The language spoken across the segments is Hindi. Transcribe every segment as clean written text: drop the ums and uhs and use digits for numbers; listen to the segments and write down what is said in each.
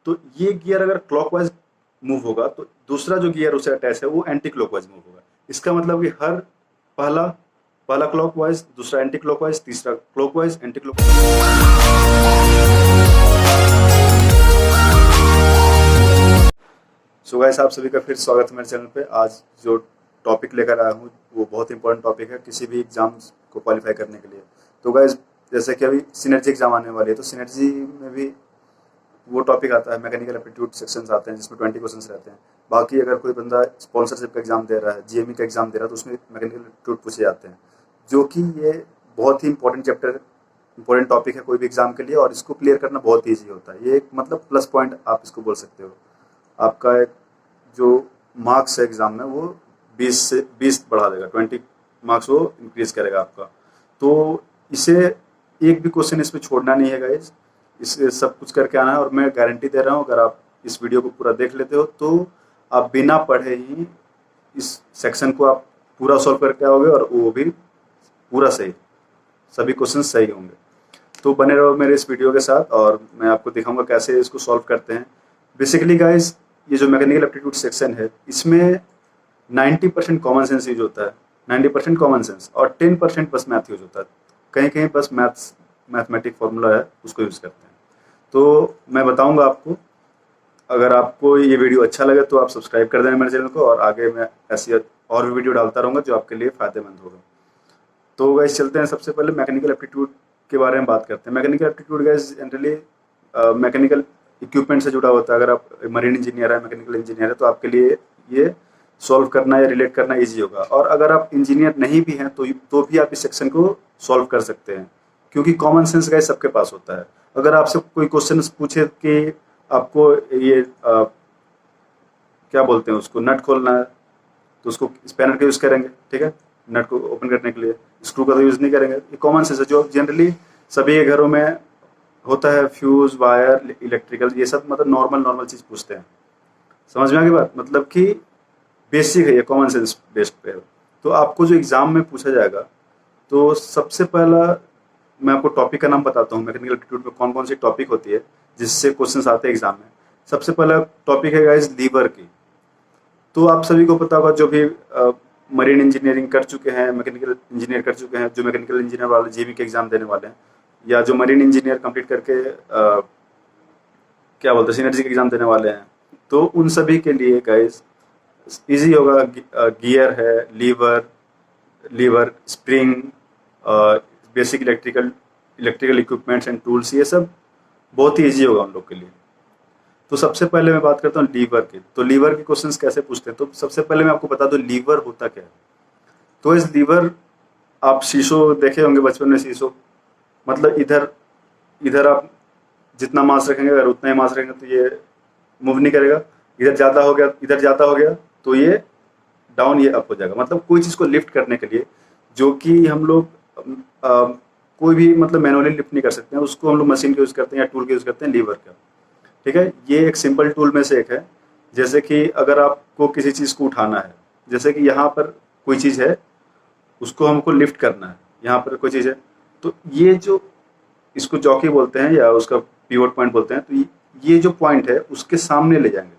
तो ये गियर अगर क्लॉकवाइज मूव होगा तो दूसरा जो गियर उसे अटैच है वो एंटी क्लॉकवाइज मूव होगा। इसका मतलब कि हर पहला पहला क्लॉकवाइज, दूसरा एंटी क्लॉकवाइज, तीसरा clockwise, anti clockwise. So guys, आप सभी का फिर स्वागत है मेरे चैनल पे। आज जो टॉपिक लेकर आया हूँ वो बहुत इंपॉर्टेंट टॉपिक है किसी भी एग्जाम्स को क्वालिफाई करने के लिए। तो गाइस, जैसे कि अभी सिनर्जी एग्जाम आने वाली है, तो सिनर्जी में भी वो टॉपिक आता है, मैकेनिकल एप्टीट्यूड सेक्शंस आते हैं जिसमें 20 क्वेश्चंस रहते हैं। बाकी अगर कोई बंदा स्पॉन्सरशिप का एग्जाम दे रहा है, जीएमई का एग्जाम दे रहा है, तो उसमें मैकेनिकल एप्टीट्यूड पूछे जाते हैं, जो कि ये बहुत ही इंपॉर्टेंट चैप्टर, इंपॉर्टेंट टॉपिक है कोई भी एग्जाम के लिए, और इसको क्लियर करना बहुत ईजी होता है। ये एक मतलब प्लस पॉइंट आप इसको बोल सकते हो। आपका एक जो मार्क्स है एग्जाम में वो 20 से 20 बढ़ा देगा, 20 मार्क्स वो इंक्रीज करेगा आपका। तो इसे एक भी क्वेश्चन इसमें छोड़ना नहीं है गाइज, इसे सब कुछ करके आना है। और मैं गारंटी दे रहा हूँ, अगर आप इस वीडियो को पूरा देख लेते हो तो आप बिना पढ़े ही इस सेक्शन को आप पूरा सॉल्व करके आओगे, और वो भी पूरा सही, सभी क्वेश्चन सही होंगे। तो बने रहो मेरे इस वीडियो के साथ, और मैं आपको दिखाऊंगा कैसे इसको सॉल्व करते हैं। बेसिकली गाइज, ये जो मैकेनिकल एप्टीट्यूड सेक्शन है इसमें 90% कॉमन सेंस यूज होता है, 90% कॉमन सेंस, और 10% बस मैथ यूज होता है। कहीं कहीं बस मैथमेटिक फॉर्मूला है उसको यूज़ करते हैं। तो मैं बताऊंगा आपको। अगर आपको ये वीडियो अच्छा लगे तो आप सब्सक्राइब कर देना मेरे चैनल को, और आगे मैं ऐसी और भी वीडियो डालता रहूँगा जो आपके लिए फ़ायदेमंद होगा। तो गाइस चलते हैं, सबसे पहले मैकेनिकल एप्टीट्यूड के बारे में बात करते हैं। Mechanical aptitude guys generally mechanical equipment से जुड़ा होता है। अगर आप मरीन इंजीनियर है, मैकेनिकल इंजीनियर है, तो आपके लिए ये सॉल्व करना या रिलेट करना इजी होगा। और अगर आप इंजीनियर नहीं भी हैं तो भी आप इस सेक्शन को सॉल्व कर सकते हैं, क्योंकि कॉमन सेंस गाइस सबके पास होता है। अगर आपसे कोई क्वेश्चन पूछे कि आपको ये क्या बोलते हैं उसको, नट खोलना है, तो उसको स्पैनर का यूज़ करेंगे, ठीक है, नट को ओपन करने के लिए। स्क्रू का तो यूज़ नहीं करेंगे। ये कॉमन सेंस है जो जनरली सभी के घरों में होता है। फ्यूज, वायर, इलेक्ट्रिकल, ये सब मतलब नॉर्मल चीज़ पूछते हैं। समझ में आ गई बात? मतलब कि बेसिक है, ये कॉमन सेंस बेस्ड पे है। तो आपको जो एग्ज़ाम में पूछा जाएगा, तो सबसे पहला मैं आपको टॉपिक का नाम बताता हूँ। मैकेनिकल एप्टीट्यूड में कौन कौन सी टॉपिक होती है जिससे क्वेश्चन आते हैं एग्जाम में। सबसे पहला टॉपिक है गाइस लीवर की। तो आप सभी को पता होगा, जो भी मरीन इंजीनियरिंग कर चुके हैं, मैकेनिकल इंजीनियर कर चुके हैं, जो मैकेनिकल इंजीनियर वाले जीबी के एग्जाम देने वाले हैं, या जो मरीन इंजीनियर कंप्लीट करके क्या बोलते हैं सिनर्जी के एग्जाम देने वाले हैं, तो उन सभी के लिए गाइस इजी होगा। गियर है, lever, spring, basic electrical equipments and tools, ये सब बहुत ही ईजी होगा उन लोग के लिए। तो सबसे पहले मैं बात करता हूँ लीवर की। तो लीवर के क्वेश्चंस कैसे पूछते हैं, तो सबसे पहले मैं आपको बता दूं लीवर होता क्या है। तो इस लीवर, आप शीशो देखे होंगे बचपन में। शीशो मतलब इधर आप जितना मास रखेंगे, अगर उतना ही मास रखेंगे तो ये मूव नहीं करेगा। इधर ज़्यादा हो गया तो ये डाउन, ये अप हो जाएगा। मतलब कोई चीज़ को लिफ्ट करने के लिए, जो कि हम लोग कोई भी मतलब मैनुअली लिफ्ट नहीं कर सकते हैं, उसको हम लोग मशीन का यूज़ करते हैं या टूल का यूज़ करते हैं, लीवर का, ठीक है। ये एक सिंपल टूल में से एक है। जैसे कि अगर आपको किसी चीज़ को उठाना है, जैसे कि यहाँ पर कोई चीज़ है, उसको हमको लिफ्ट करना है, यहाँ पर कोई चीज़ है, तो ये जो इसको जॉकी बोलते हैं या उसका पिवट पॉइंट बोलते हैं, तो ये जो पॉइंट है उसके सामने ले जाएंगे,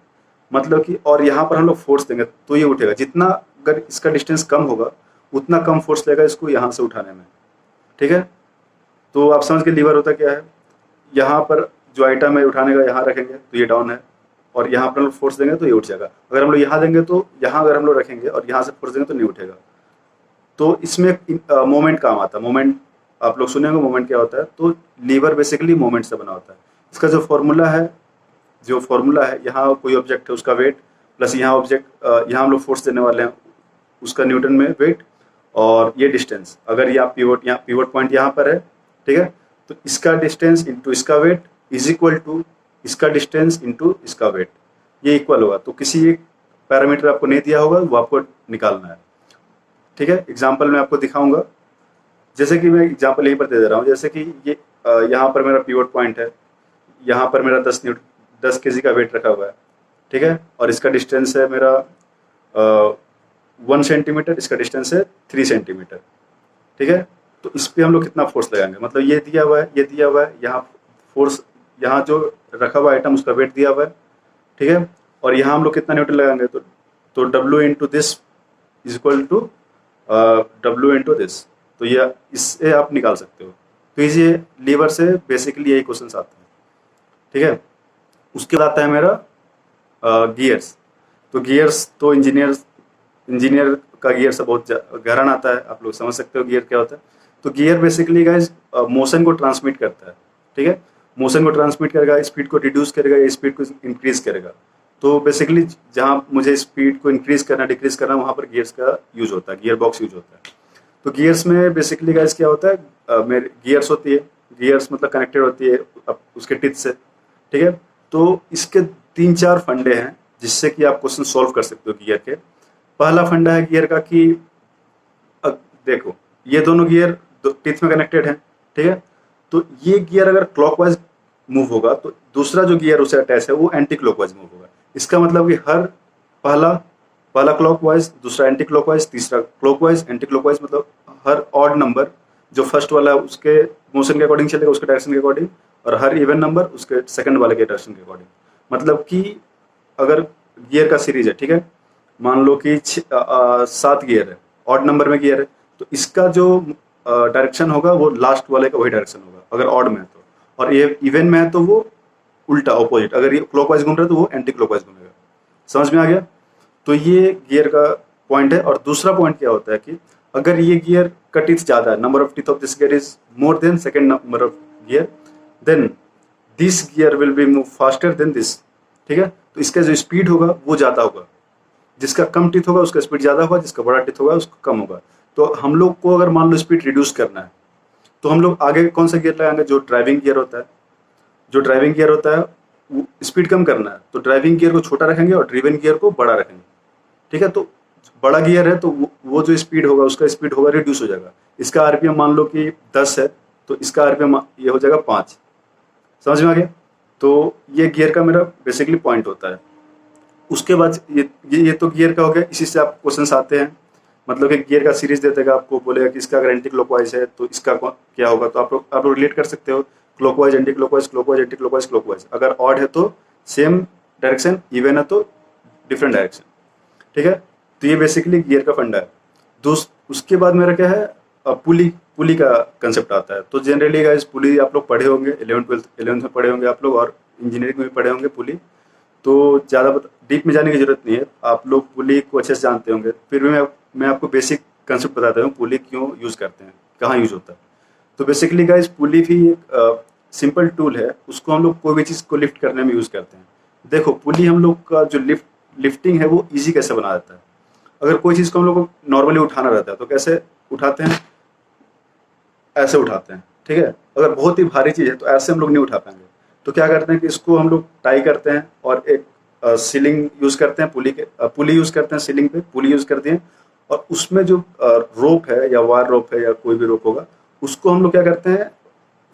मतलब कि, और यहाँ पर हम लोग फोर्स देंगे तो ये उठेगा। जितना अगर इसका डिस्टेंस कम होगा उतना कम फोर्स लेगा इसको यहाँ से उठाने में, ठीक है। तो आप समझ के लीवर होता क्या है। यहाँ पर जो आइटम है उठाने का, यहाँ रखेंगे तो ये डाउन है, और यहाँ पर हम लोग फोर्स देंगे तो ये उठ जाएगा। अगर हम लोग यहाँ देंगे तो यहाँ, अगर हम लोग रखेंगे और यहाँ से फोर्स देंगे तो नहीं उठेगा। तो इसमें मोमेंट काम आता है। मोमेंट आप लोग सुने होंगे, मोमेंट क्या होता है। तो लीवर बेसिकली मोमेंट से बना होता है। इसका जो फॉर्मूला है, यहाँ कोई ऑब्जेक्ट है उसका वेट, प्लस यहाँ यहाँ हम लोग फोर्स देने वाले हैं उसका न्यूटन में वेट, और ये डिस्टेंस, अगर यहाँ पिवट पॉइंट यहाँ पर है, ठीक है, तो इसका डिस्टेंस इंटू इसका वेट इज इक्वल टू इसका डिस्टेंस इंटू इसका वेट, ये इक्वल होगा। तो किसी एक पैरामीटर आपको नहीं दिया होगा, वो आपको निकालना है, ठीक है। एग्जाम्पल मैं आपको दिखाऊंगा। जैसे कि मैं एग्जाम्पल यहीं पर दे रहा हूँ। जैसे कि ये यहाँ पर मेरा पिवट पॉइंट है, यहाँ पर मेरा 10 kg का वेट रखा हुआ है, ठीक है, और इसका डिस्टेंस है मेरा 1 सेंटीमीटर, इसका डिस्टेंस है 3 सेंटीमीटर, ठीक है। तो इस पर हम लोग कितना फोर्स लगाएंगे, मतलब ये दिया हुआ है, यहाँ फोर्स, यहाँ जो रखा हुआ आइटम, उसका वेट दिया हुआ है, ठीक है। और यहाँ हम लोग कितना न्यूटन लगाएंगे, तो W into this is equal to W into this. तो ये इससे आप निकाल सकते हो। तो ये लीवर से बेसिकली यही क्वेश्चन आते हैं, ठीक है। उसके बाद आता है मेरा गियर्स। तो गियर्स तो इंजीनियर का गियर से बहुत गहरा आता है, आप लोग समझ सकते हो गियर क्या होता है। तो गियर बेसिकली गाइस मोशन को ट्रांसमिट करता है, ठीक है। मोशन को ट्रांसमिट करेगा, स्पीड को रिड्यूस करेगा या स्पीड को इंक्रीज करेगा। तो बेसिकली जहाँ मुझे स्पीड को इंक्रीज करना डिक्रीज करना, वहाँ पर गियर्स का यूज होता है, गियर बॉक्स यूज होता है। तो गियर्स में बेसिकली गाइस क्या होता है, मेरे गियर्स होती है, गियर्स मतलब कनेक्टेड होती है उसके टिथ से, ठीक है। तो इसके 3-4 फंडे हैं जिससे कि आप क्वेश्चन सॉल्व कर सकते हो गियर के। पहला फंडा है गियर का कि देखो ये दोनों गियर टिथ में कनेक्टेड है, ठीक है। तो ये गियर अगर क्लॉकवाइज मूव होगा तो दूसरा जो गियर उसे अटैच है वो एंटी क्लॉकवाइज मूव होगा। इसका मतलब कि हर पहला क्लॉकवाइज, दूसरा एंटी क्लॉकवाइज, तीसरा क्लॉकवाइज, एंटी क्लॉकवाइज, मतलब हर ऑड नंबर जो फर्स्ट वाला है उसके मोशन के अकॉर्डिंग चलेगा, उसके डायरेक्शन के अकॉर्डिंग, और हर इवन नंबर उसके सेकंड वाले के डायरेक्शन के अकॉर्डिंग। मतलब कि अगर गियर का सीरीज है, ठीक है, मान लो कि 7 गियर है, ऑड नंबर में गियर है, तो इसका जो डायरेक्शन होगा वो लास्ट वाले का वही डायरेक्शन होगा अगर ऑड में है तो, और ये इवन में है तो वो उल्टा ऑपोजिट, अगर ये क्लॉकवाइज घूम रहा है तो वो एंटी क्लॉकवाइज घूमेगा। समझ में आ गया। तो ये गियर का पॉइंट है। और दूसरा पॉइंट क्या होता है कि अगर ये गियर का टीथ ज़्यादा है, number of teeth of this gear is more than second number of gear, then this gear will be move faster than this, ठीक है। तो इसका जो स्पीड होगा वो ज़्यादा होगा, जिसका कम टीथ होगा उसका स्पीड ज़्यादा होगा, जिसका बड़ा टीथ होगा उसका कम होगा। तो हम लोग को अगर मान लो स्पीड रिड्यूस करना है तो हम लोग आगे कौन सा गियर लगाएंगे, जो ड्राइविंग गियर होता है। जो ड्राइविंग गियर होता है स्पीड कम करना है तो ड्राइविंग गियर को छोटा रखेंगे और ड्रिवन गियर को बड़ा रखेंगे, ठीक है। तो बड़ा गियर है तो वो जो स्पीड होगा उसका स्पीड होगा रिड्यूस हो जाएगा। इसका आरपीएम मान लो कि 10 है तो इसका आरपीएम ये हो जाएगा 5। समझ में आ गया। तो ये गियर का मेरा बेसिकली पॉइंट होता है। उसके बाद ये तो गियर का हो गया। इसी से आप क्वेश्चन आते हैं, मतलब कि गियर का सीरीज दे देगा, आपको बोलेगा कि इसका अगर एंटी क्लॉकवाइज है तो इसका क्या होगा। तो आप लोग रिलेट कर सकते हो, clockwise anti clockwise, clockwise anti clockwise, clockwise. अगर ऑड है तो सेम डायरेक्शन, इवन है तो डिफरेंट डायरेक्शन, ठीक है। तो ये बेसिकली गियर का फंडा है। उसके बाद मेरा क्या है, पुली का कंसेप्ट आता है। तो जनरली गाइस पुली आप लोग पढ़े होंगे, 11th में पढ़े होंगे आप लोग, और इंजीनियरिंग में भी पढ़े होंगे पुली। तो ज़्यादा डीप में जाने की जरूरत नहीं है, आप लोग पुली को अच्छे से जानते होंगे। फिर भी मैं आपको बेसिक कंसेप्ट बताता हूँ पुली क्यों यूज़ करते हैं, कहाँ यूज़ होता है। तो बेसिकली गाइस पुली भी एक सिंपल टूल है, उसको हम लोग कोई भी चीज़ को लिफ्ट करने में यूज़ करते हैं। देखो पुली हम लोग का जो लिफ्टिंग है वो ईजी कैसे बना देता है। अगर कोई चीज़ को हम लोग को नॉर्मली उठाना रहता है तो कैसे उठाते हैं, ऐसे उठाते हैं, ठीक है। अगर बहुत ही भारी चीज़ है तो ऐसे हम लोग नहीं उठा पाएंगे। तो क्या करते हैं कि इसको हम लोग टाई करते हैं और एक सीलिंग यूज़ करते हैं, पुली यूज़ करते हैं, सीलिंग पे पुली यूज़ करते हैं, और उसमें जो रोप है या वायर रोप है या कोई भी रोप होगा उसको हम लोग क्या करते हैं,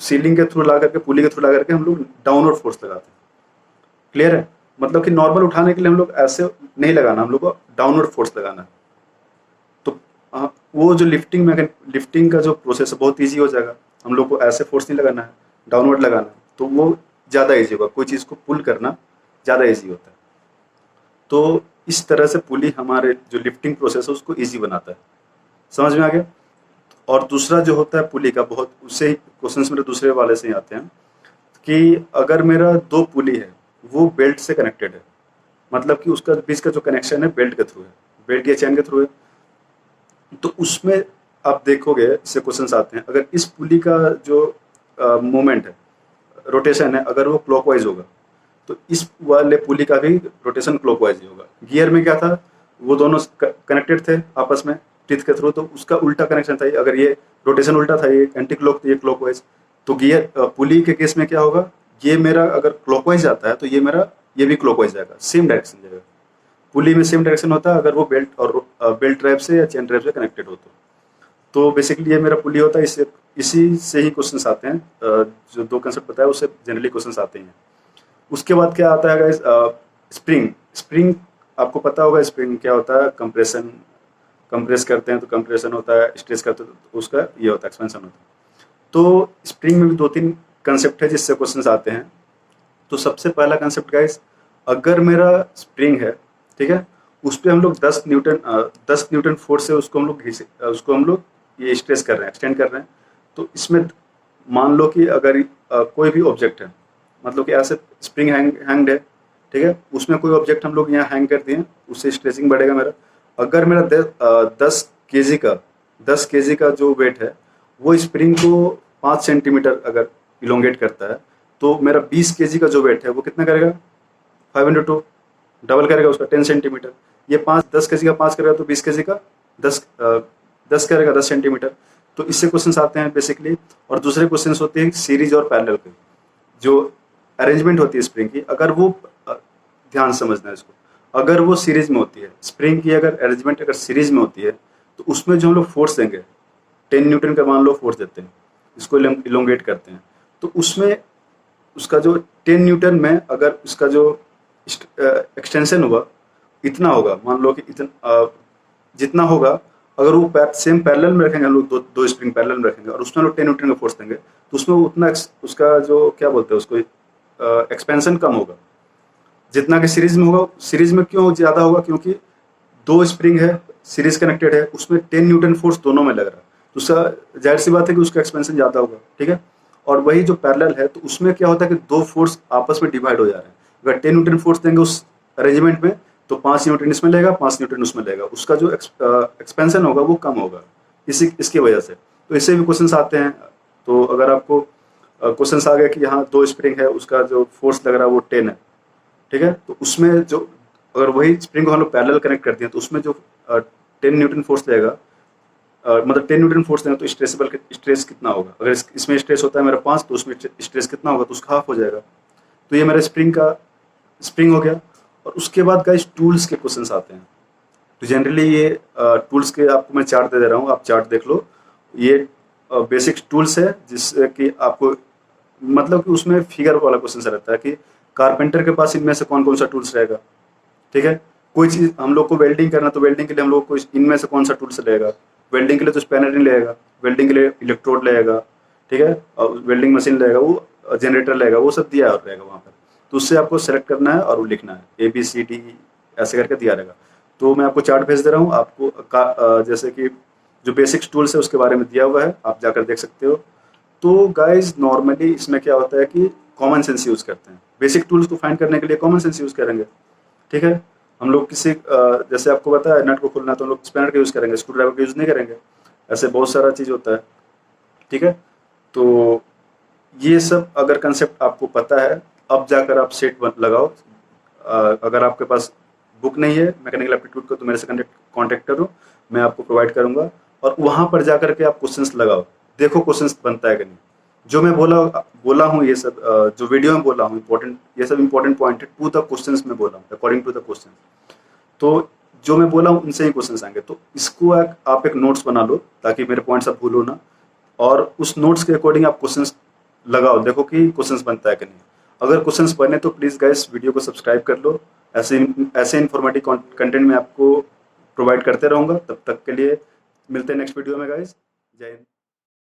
सीलिंग के थ्रू ला करके, पुली के थ्रू ला करके हम लोग डाउनवर्ड फोर्स लगाते हैं। क्लियर है। मतलब कि नॉर्मल उठाने के लिए हम लोग ऐसे नहीं लगाना, हम लोग को डाउनवर्ड फोर्स लगाना है। तो वो जो लिफ्टिंग का जो प्रोसेस है बहुत ईजी हो जाएगा। हम लोग को ऐसे फोर्स नहीं लगाना है, डाउनवर्ड लगाना है, तो वो ज़्यादा ईजी होगा। कोई चीज़ को पुल करना ज़्यादा ईजी होता है। तो इस तरह से पुली हमारे जो लिफ्टिंग प्रोसेस है उसको ईजी बनाता है। समझ में आ गया। और दूसरा जो होता है पुली का, बहुत उससे ही क्वेश्चंस मेरे दूसरे वाले से ही आते हैं कि अगर मेरा 2 पुली है वो बेल्ट से कनेक्टेड है, मतलब कि उसका बीच का जो कनेक्शन है बेल्ट के थ्रू है, बेल्ट या चैन के थ्रू है। तो उसमें आप देखोगे, इससे क्वेश्चंस आते हैं, अगर इस पुली का जो मोमेंट है, रोटेशन है, अगर वो क्लॉकवाइज होगा तो इस वाले पुली का भी रोटेशन क्लॉकवाइज ही होगा। गियर में क्या था, वो दोनों कनेक्टेड थे आपस में टीथ के थ्रू, तो उसका उल्टा कनेक्शन था। अगर ये रोटेशन उल्टा था, ये एंटी क्लॉक, ये क्लॉकवाइज, तो गियर पुली के केस में क्या होगा, ये मेरा अगर क्लॉकवाइज आता है तो ये भी क्लॉकवाइज जाएगा, सेम डायरेक्शन जाएगा। पुली में सेम डायरेक्शन होता है अगर वो बेल्ट ड्राइव से या चेन ड्राइव से कनेक्टेड हो तो बेसिकली ये मेरा पुली होता है। इसी से ही क्वेश्चंस आते हैं, जो 2 कंसेप्ट बताया उससे जनरली क्वेश्चंस आते हैं। उसके बाद क्या आता है गाइस, स्प्रिंग आपको पता होगा स्प्रिंग क्या होता है। कंप्रेस करते हैं तो कंप्रेशन होता है, स्ट्रेच करते हैं तो उसका ये होता है एक्सपेंशन होता है। तो स्प्रिंग में भी 2-3 कंसेप्ट है जिससे क्वेश्चंस आते हैं। तो सबसे पहला कंसेप्ट गाइस, अगर मेरा स्प्रिंग है, ठीक है, उस पे हम लोग 10 न्यूटन फोर्स से उसको हम लोग ये स्ट्रेस कर रहे हैं, एक्सटेंड कर रहे हैं। तो इसमें मान लो कि अगर कोई भी ऑब्जेक्ट है, मतलब कि ऐसे स्प्रिंग हैंग्ड है, ठीक है, उसमें कोई ऑब्जेक्ट हम लोग यहाँ हैंग कर दिए, उससे स्ट्रेसिंग बढ़ेगा मेरा। अगर मेरा 10 केजी का जो वेट है वो स्प्रिंग को 5 सेंटीमीटर अगर इलोंगेट करता है, तो मेरा 20 केजी का जो वेट है वो कितना करेगा, 5 × 2 डबल करेगा उसका 10 सेंटीमीटर। ये 10 केजी का 5 करेगा तो 20 केजी का 10 करेगा 10 सेंटीमीटर। तो इससे क्वेश्चंस आते हैं बेसिकली। और दूसरे क्वेश्चंस होते हैं सीरीज और पैरेलल के, जो अरेंजमेंट होती है स्प्रिंग की, अगर वो ध्यान समझना है इसको, अगर वो सीरीज में होती है, स्प्रिंग की अगर अरेंजमेंट अगर सीरीज में होती है, तो उसमें जो हम लोग फोर्स देंगे 10 न्यूटन का मान लो फोर्स देते हैं, इसको इलोंगेट करते हैं, तो उसमें उसका जो 10 न्यूटन में अगर उसका जो एक्सटेंशन होगा इतना होगा, मान लो कि इतना जितना होगा, अगर वो सेम पैरेलल में रखेंगे हम लोग, दो स्प्रिंग पैरेलल में रखेंगे और उसमें हम लोग 10 न्यूटन का फोर्स देंगे, तो उसमें उतना उसका जो क्या बोलते हैं उसको एक्सपेंशन कम होगा जितना कि सीरीज में होगा। सीरीज में क्यों ज़्यादा होगा, क्योंकि दो स्प्रिंग है, सीरीज कनेक्टेड है, उसमें 10 न्यूटन फोर्स दोनों में लग रहा है, तो उसका जाहिर सी बात है कि उसका एक्सपेंशन ज़्यादा होगा, ठीक है। और वही जो पैरेलल है, तो उसमें क्या होता है कि दो फोर्स आपस में डिवाइड हो जा रहे हैं। अगर 10 न्यूटन फोर्स देंगे उस अरेंजमेंट में, तो 5 न्यूटन इसमें लेगा, 5 न्यूटन उसमें लेगा, उसका जो एक्सपेंशन होगा वो कम होगा इसकी वजह से। तो इससे भी क्वेश्चन आते हैं। तो अगर आपको क्वेश्चन आ गया कि यहाँ दो स्प्रिंग है, उसका जो फोर्स लग रहा है वो 10 है, ठीक है, तो उसमें जो अगर वही स्प्रिंग को हम लोग पैरेलल कनेक्ट करते हैं, तो उसमें जो 10 न्यूटन फोर्स लगेगा, मतलब 10 न्यूटन फोर्स देंगे, तो स्ट्रेस कितना होगा। अगर इसमें स्ट्रेस होता है मेरा 5, तो उसमें स्ट्रेस कितना होगा, तो उसका हाफ हो जाएगा। तो ये मेरा स्प्रिंग हो गया। और उसके बाद गाइस टूल्स के क्वेश्चंस आते हैं। तो जनरली ये टूल्स के आपको मैं चार्ट दे रहा हूँ, आप चार्ट देख लो। ये बेसिक टूल्स है जिससे कि आपको मतलब कि उसमें फिगर वाला क्वेश्चन रहता है कि कारपेंटर के पास इनमें से कौन कौन सा टूल्स रहेगा, ठीक है। कोई चीज़ हम लोग को वेल्डिंग करना, तो वेल्डिंग के लिए हम लोग को इनमें से कौन सा टूल्स रहेगा। वेल्डिंग के लिए तो स्पैनर नहीं लगेगा, वेल्डिंग के लिए इलेक्ट्रोड लगेगा, ठीक है, और वेल्डिंग मशीन लगेगा, वो जनरेटर लगेगा, वो सब दिया रहेगा वहाँ पर। तो उससे आपको सेलेक्ट करना है और वो लिखना है ABCD ऐसे करके दिया रहेगा। तो मैं आपको चार्ट भेज दे रहा हूँ आपको, जैसे कि जो बेसिक्स टूल्स है उसके बारे में दिया हुआ है, आप जाकर देख सकते हो। तो गाइज नॉर्मली इसमें क्या होता है कि कॉमन सेंस यूज़ करते हैं। बेसिक टूल्स को फाइंड करने के लिए कॉमन सेंस यूज़ करेंगे, ठीक है। हम लोग जैसे आपको पता है नट को खोलना, तो हम लोग स्पैनर का यूज़ करेंगे, स्क्रू ड्राइवर का यूज़ नहीं करेंगे। ऐसे बहुत सारा चीज़ होता है, ठीक है। तो ये सब अगर कंसेप्ट आपको पता है, अब जाकर आप सेट लगाओ। अगर आपके पास बुक नहीं है मैकेनिकल एप्टीट्यूड का, तो मेरे से कॉन्टेक्ट करो, मैं आपको प्रोवाइड करूँगा। और वहाँ पर जाकर के आप क्वेश्चंस लगाओ, देखो क्वेश्चंस बनता है कि नहीं। जो मैं बोला हूँ ये सब जो वीडियो में बोला हूँ ये सब इंपॉर्टेंट पॉइंट है, टू द क्वेश्चंस में बोला हूँ, अकॉर्डिंग टू द क्वेश्चन। तो जो मैं बोला हूँ उनसे ही क्वेश्चंस आएंगे। तो इसको आप एक नोट्स बना लो ताकि मेरे पॉइंट्स आप भूलो ना, और उस नोट्स के अकॉर्डिंग आप क्वेश्चंस लगाओ, देखो कि क्वेश्चंस बनता है कि नहीं। अगर क्वेश्चंस बने तो प्लीज़ गाइस वीडियो को सब्सक्राइब कर लो। ऐसे इन्फॉर्मेटिव कंटेंट मैं आपको प्रोवाइड करते रहूँगा। तब तक के लिए मिलते हैं नेक्स्ट वीडियो में गाइस। जय हिंद।